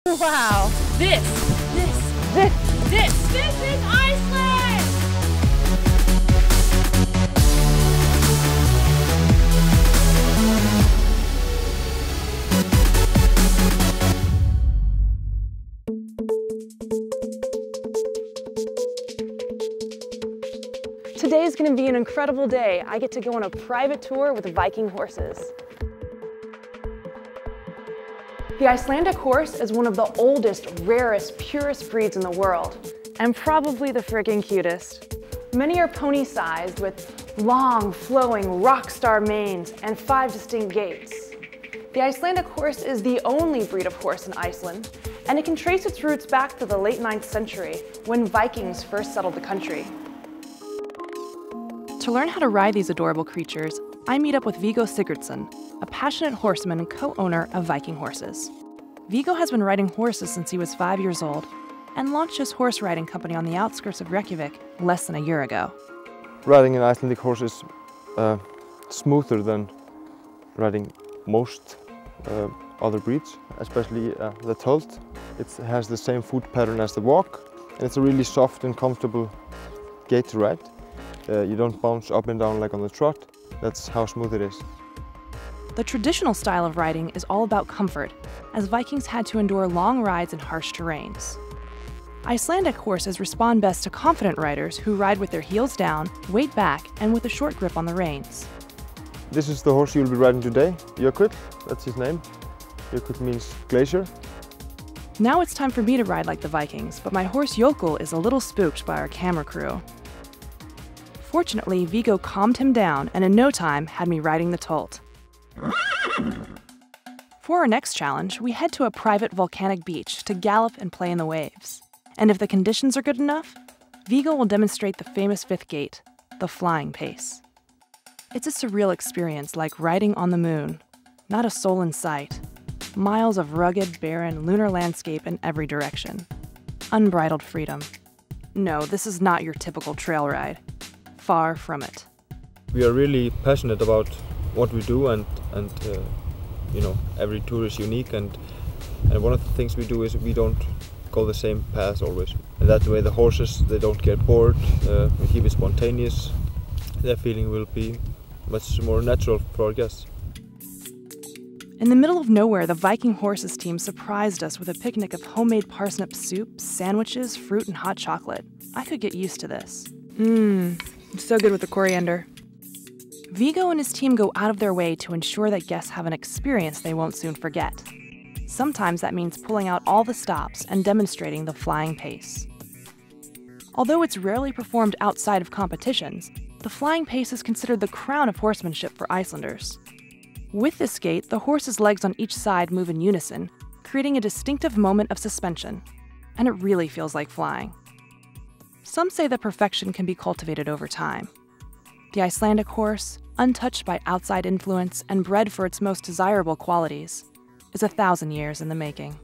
Wow. This is Iceland! Today is going to be an incredible day. I get to go on a private tour with Viking horses. The Icelandic horse is one of the oldest, rarest, purest breeds in the world, and probably the freaking cutest. Many are pony-sized with long, flowing, rock star manes and 5 distinct gaits. The Icelandic horse is the only breed of horse in Iceland, and it can trace its roots back to the late 9th century when Vikings first settled the country. To learn how to ride these adorable creatures, I meet up with Viggo Sigurdsson, a passionate horseman and co-owner of Viking horses. Viggo has been riding horses since he was 5 years old and launched his horse riding company on the outskirts of Reykjavik less than a year ago. Riding an Icelandic horse is smoother than riding most other breeds, especially the tölt. It has the same foot pattern as the walk, and it's a really soft and comfortable gait to ride. You don't bounce up and down like on the trot. That's how smooth it is. The traditional style of riding is all about comfort, as Vikings had to endure long rides in harsh terrains. Icelandic horses respond best to confident riders who ride with their heels down, weight back, and with a short grip on the reins. This is the horse you'll be riding today, Jökull. That's his name. Jökull means glacier. Now it's time for me to ride like the Vikings, but my horse Jökull is a little spooked by our camera crew. Fortunately, Viggo calmed him down and in no time had me riding the tölt. For our next challenge, we head to a private volcanic beach to gallop and play in the waves. And if the conditions are good enough, Viggo will demonstrate the famous 5th gait, the flying pace. It's a surreal experience like riding on the moon. Not a soul in sight. Miles of rugged, barren, lunar landscape in every direction. Unbridled freedom. No, this is not your typical trail ride. Far from it. We are really passionate about what we do, and you know, every tour is unique, and one of the things we do is we don't go the same path always, and that way the horses, they don't get bored. We keep it spontaneous. Their feeling will be much more natural for our guests. In the middle of nowhere, the Viking horses team surprised us with a picnic of homemade parsnip soup, sandwiches, fruit, and hot chocolate. I could get used to this. It's so good with the coriander. Viggo and his team go out of their way to ensure that guests have an experience they won't soon forget. Sometimes that means pulling out all the stops and demonstrating the flying pace. Although it's rarely performed outside of competitions, the flying pace is considered the crown of horsemanship for Icelanders. With this gait, the horse's legs on each side move in unison, creating a distinctive moment of suspension, and it really feels like flying. Some say that perfection can be cultivated over time. The Icelandic horse, untouched by outside influence and bred for its most desirable qualities, is 1,000 years in the making.